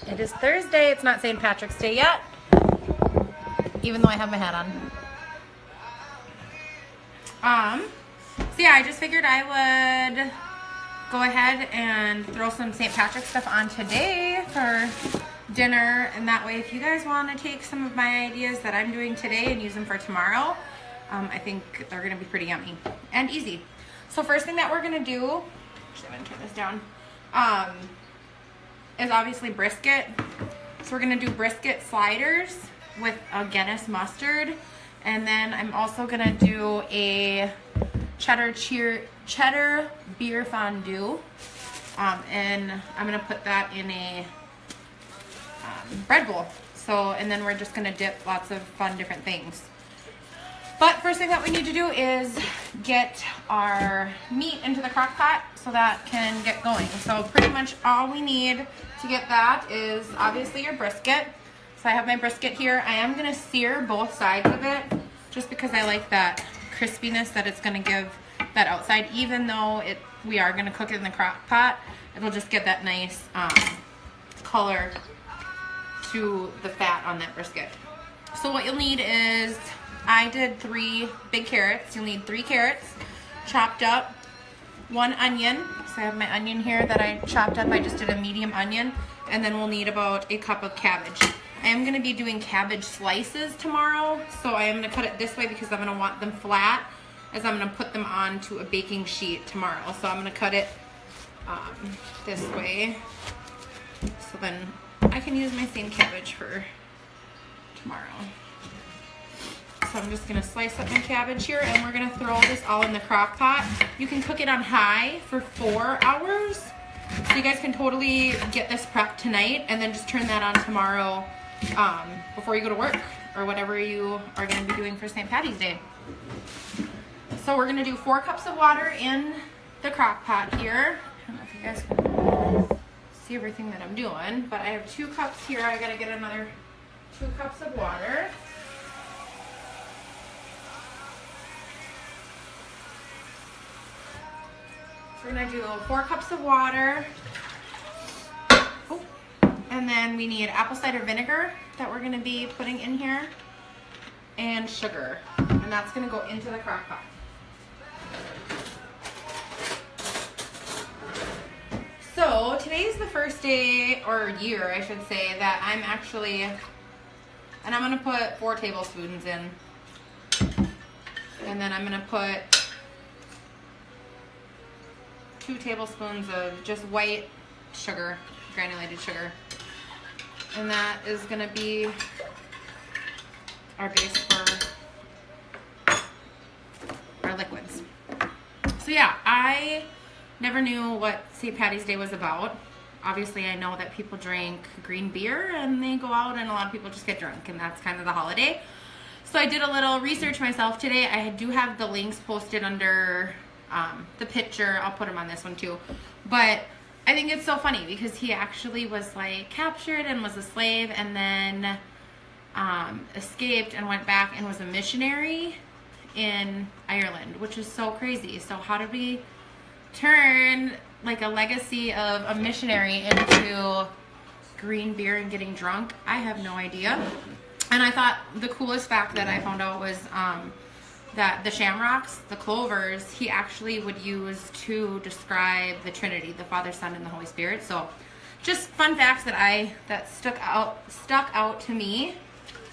It is Thursday. It's not St. Patrick's Day yet, even though I have my hat on. So yeah, I just figured I would go ahead and throw some St. Patrick's stuff on today for dinner, and that way if you guys want to take some of my ideas that I'm doing today and use them for tomorrow, I think they're going to be pretty yummy and easy. So first thing that we're going to do, actually I'm going to turn this down, is obviously brisket. So we're going to do brisket sliders with a Guinness mustard, and then I'm also going to do a cheddar beer fondue, and I'm going to put that in a bread bowl. So, and then we're just going to dip lots of fun different things. But first thing that we need to do is get our meat into the crock pot so that can get going. So pretty much all we need to get that is obviously your brisket. So I have my brisket here. I am going to sear both sides of it just because I like that crispiness that it's going to give that outside. Even though we are going to cook it in the crock pot, it'll just get that nice color to the fat on that brisket. So what you'll need is, I did 3 big carrots. You'll need 3 carrots chopped up, 1 onion. So I have my onion here that I chopped up. I just did a medium onion. And then we'll need about a cup of cabbage. I am going to be doing cabbage slices tomorrow. So I am going to cut it this way because I'm going to want them flat, as I'm going to put them onto a baking sheet tomorrow. So I'm going to cut it this way. So then I can use my same cabbage for tomorrow. So I'm just going to slice up my cabbage here, and we're going to throw this all in the crock pot. You can cook it on high for 4 hours. So you guys can totally get this prepped tonight and then just turn that on tomorrow before you go to work or whatever you are going to be doing for St. Patty's Day. So we're going to do 4 cups of water in the crock pot here. I don't know if you guys can see everything that I'm doing, but I have 2 cups here. I got to get another 2 cups of water. We're going to do 4 cups of water. Oh. And then we need apple cider vinegar that we're going to be putting in here, and sugar. And that's going to go into the crock pot. So today's the first day, or year I should say, that I'm actually, and I'm going to put 4 tablespoons in. And then I'm going to put 2 tablespoons of just white sugar, granulated sugar. And that is going to be our base for our liquids. So yeah, I never knew what St. Patty's Day was about. Obviously, I know that people drink green beer and they go out, and a lot of people just get drunk, and that's kind of the holiday. So I did a little research myself today. I do have the links posted under the picture. I'll put them on this one too. But I think it's so funny because he actually was like captured and was a slave, and then escaped and went back and was a missionary in Ireland, which is so crazy. So how did we turn like a legacy of a missionary into green beer and getting drunk? I have no idea. And I thought the coolest fact that I found out was that the shamrocks, the clovers, he actually would use to describe the Trinity, the Father, Son, and the Holy Spirit. So just fun facts that stuck out to me.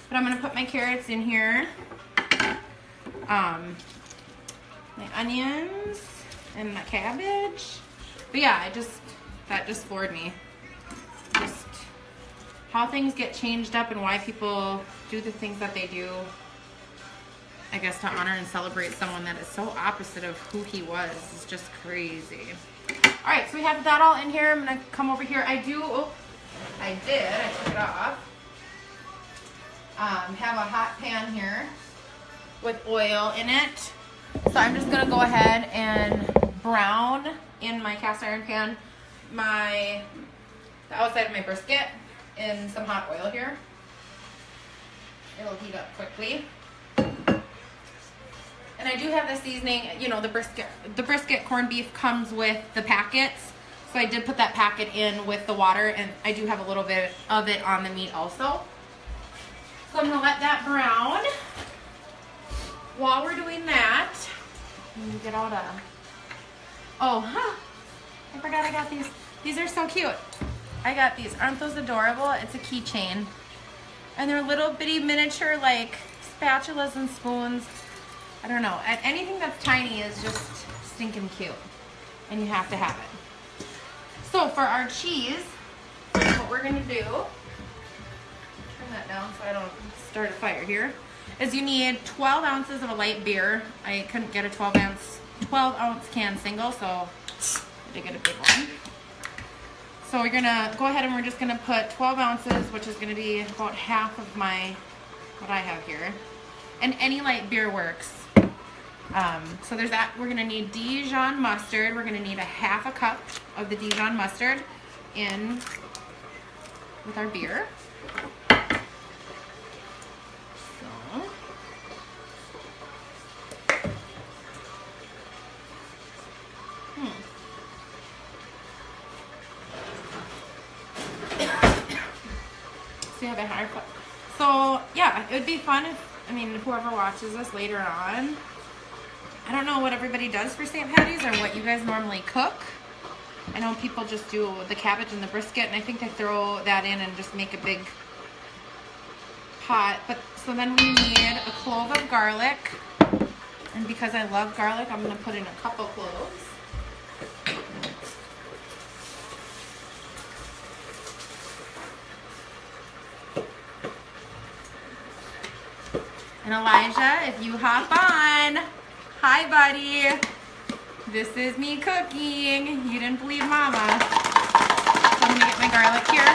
But I'm going to put my carrots in here, my onions, and my cabbage. But yeah, that just floored me. Just how things get changed up and why people do the things that they do, I guess, to honor and celebrate someone that is so opposite of who he was. It's just crazy. All right, so we have that all in here. I'm going to come over here. I took it off. Have a hot pan here with oil in it. So I'm just going to go ahead and brown in my cast iron pan the outside of my brisket in some hot oil here. It'll heat up quickly. And I do have the seasoning, you know, the brisket corned beef comes with the packets. So I did put that packet in with the water, and I do have a little bit of it on the meat also. So I'm gonna let that brown. While we're doing that, let me get out a, I forgot I got these. These are so cute. I got these. Aren't those adorable? It's a keychain. And they're little bitty miniature like spatulas and spoons. I don't know. Anything that's tiny is just stinking cute. And you have to have it. So for our cheese, what we're gonna do, turn that down so I don't start a fire here, is you need 12 ounces of a light beer. I couldn't get a 12 ounce can single, so I did get a big one. So we're gonna go ahead and we're just gonna put 12 ounces, which is gonna be about half of what I have here. And any light beer works. So there's that. We're gonna need Dijon mustard. We're gonna need a half a cup of the Dijon mustard in with our beer. So. So you have a higher cup. So yeah, it would be fun if, whoever watches this later on, I don't know what everybody does for St. Patty's or what you guys normally cook. I know people just do the cabbage and the brisket, and I think they throw that in and just make a big pot. But so then we need a clove of garlic, and because I love garlic, I'm gonna put in a couple cloves. And Elijah, if you hop on, hi buddy. This is me cooking. You didn't believe mama. So I'm gonna get my garlic here.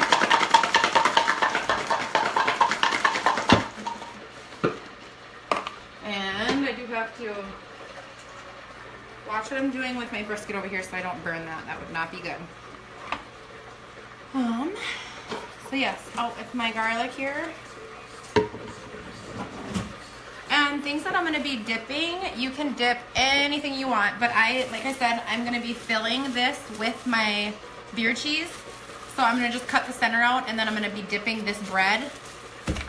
And I do have to watch what I'm doing with my brisket over here so I don't burn that. That would not be good. So yes, out with my garlic here. And things that I'm going to be dipping, you can dip anything you want, but like I said, I'm going to be filling this with my beer cheese. So I'm going to just cut the center out, and then I'm going to be dipping this bread.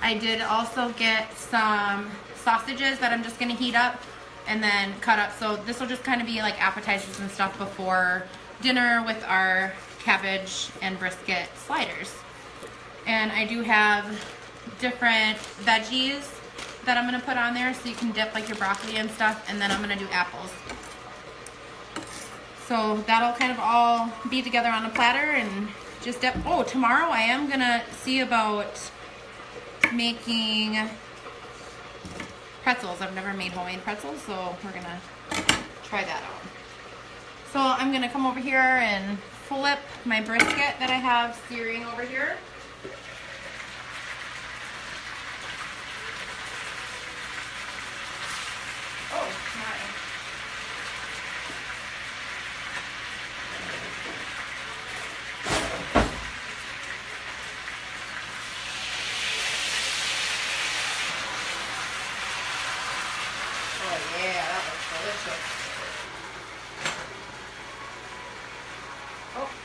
I did also get some sausages that I'm just going to heat up and then cut up. So this will just kind of be like appetizers and stuff before dinner with our cabbage and brisket sliders. And I do have different veggies that I'm going to put on there, so you can dip like your broccoli and stuff, and then I'm going to do apples. So that'll kind of all be together on a platter and just dip. Oh, tomorrow I am going to see about making pretzels. I've never made homemade pretzels, so we're going to try that out. So I'm going to come over here and flip my brisket that I have searing over here.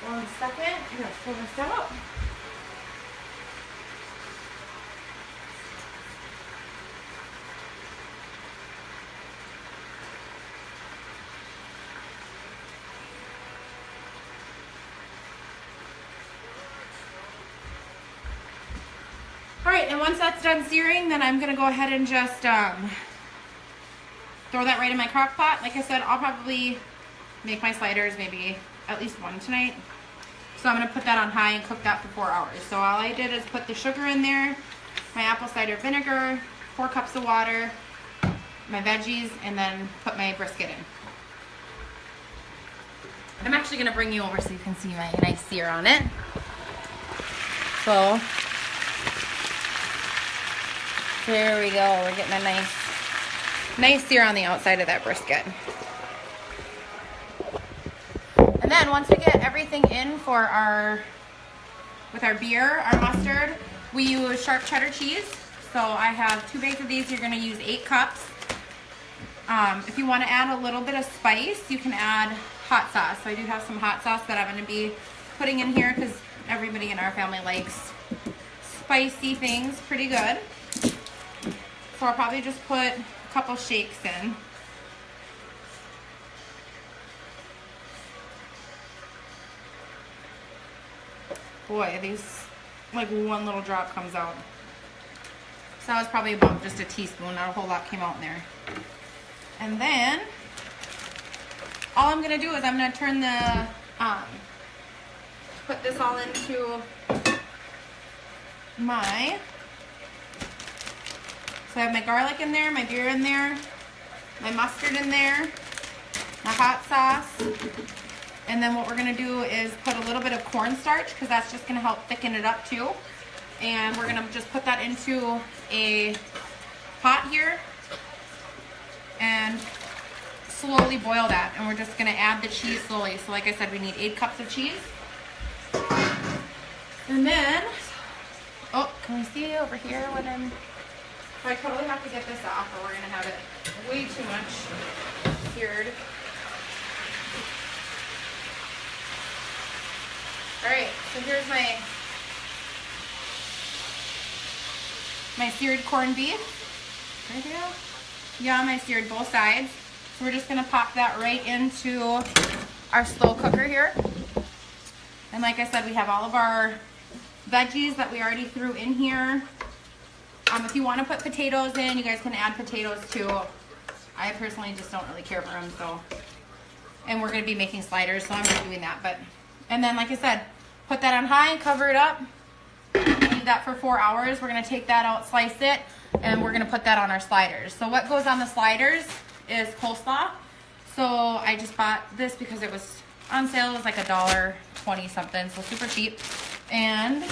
One second, I'm going to pull this out. Alright, and once that's done searing, then I'm going to go ahead and just throw that right in my crock pot. Like I said, I'll probably make my sliders maybe at least one tonight. So I'm going to put that on high and cook that for 4 hours. So all I did is put the sugar in there, my apple cider vinegar, 4 cups of water, my veggies, and then put my brisket in. I'm actually going to bring you over so you can see my nice sear on it. So there we go. We're getting a nice sear on the outside of that brisket. And then once we get everything in with our beer, our mustard, we use sharp cheddar cheese. So I have 2 bags of these. You're going to use 8 cups. If you want to add a little bit of spice, you can add hot sauce. So I do have some hot sauce that I'm going to be putting in here because everybody in our family likes spicy things pretty good. So I'll probably just put a couple shakes in. Boy, these, like one little drop comes out. So that was probably about just a teaspoon, not a whole lot came out in there. And then, all I'm gonna do is I'm gonna turn the, put this all into my, so I have my garlic in there, my beer in there, my mustard in there, my hot sauce, and then what we're gonna do is put a little bit of cornstarch because that's just gonna help thicken it up too. And we're gonna just put that into a pot here and slowly boil that. And we're just gonna add the cheese slowly. So like I said, we need 8 cups of cheese. And then, oh, can we see over here what I'm, so I totally have to get this off or we're gonna have it way too much seared. All right, so here's my seared corned beef. Right here. Yeah, I seared both sides. So we're just gonna pop that right into our slow cooker here. And like I said, we have all of our veggies that we already threw in here. If you want to put potatoes in, you guys can add potatoes too. I personally just don't really care for them, so. And we're gonna be making sliders, so I'm not doing that. But, and then like I said, put that on high, cover it up, leave that for 4 hours. We're gonna take that out, slice it, and we're gonna put that on our sliders. So what goes on the sliders is coleslaw. So I just bought this because it was on sale. It was like $1.20 something, so super cheap. And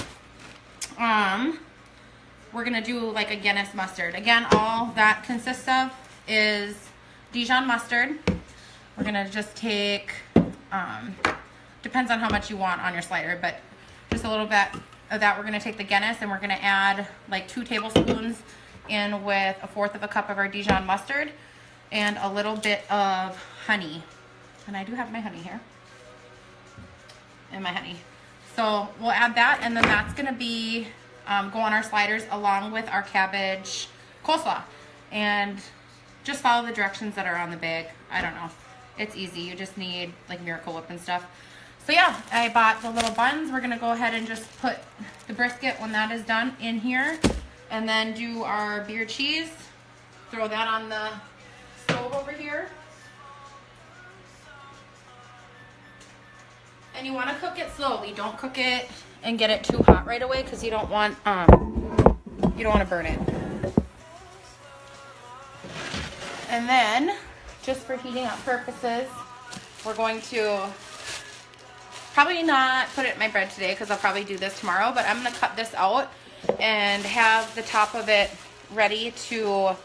we're gonna do like a Guinness mustard. Again, all that consists of is Dijon mustard. We're gonna just take, depends on how much you want on your slider, but just a little bit of that. We're gonna take the Guinness and we're gonna add like 2 tablespoons in with 1/4 cup of our Dijon mustard and a little bit of honey. And I do have my honey here. And my honey. So we'll add that, and then that's gonna be go on our sliders along with our cabbage coleslaw. And just follow the directions that are on the bag. I don't know. It's easy. You just need like Miracle Whip and stuff. So yeah, I bought the little buns. We're gonna go ahead and just put the brisket when that is done in here, and then do our beer cheese. Throw that on the stove over here. And you want to cook it slowly. Don't cook it and get it too hot right away because you don't want to burn it. And then, just for heating up purposes, we're going to probably not put it in my bread today because I'll probably do this tomorrow, but I'm going to cut this out and have the top of it ready to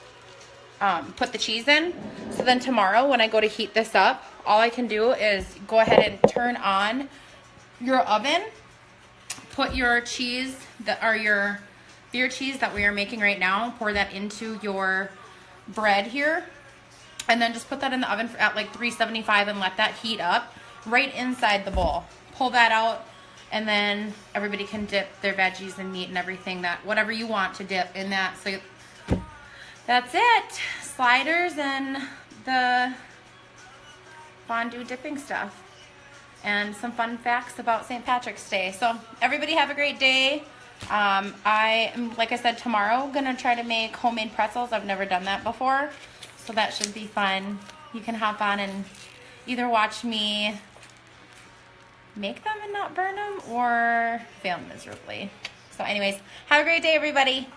put the cheese in. So then tomorrow when I go to heat this up, all I can do is go ahead and turn on your oven, put your cheese, your beer cheese that we are making right now, pour that into your bread here, and then just put that in the oven at like 375 and let that heat up right inside the bowl. Pull that out, and then everybody can dip their veggies and meat and everything, that whatever you want to dip in that. So that's it. Sliders and the fondue dipping stuff. And some fun facts about St. Patrick's Day. So everybody have a great day. I am, like I said, tomorrow gonna try to make homemade pretzels. I've never done that before, so that should be fun. You can hop on and either watch me make them and not burn them, or fail miserably. So anyways, have a great day, everybody.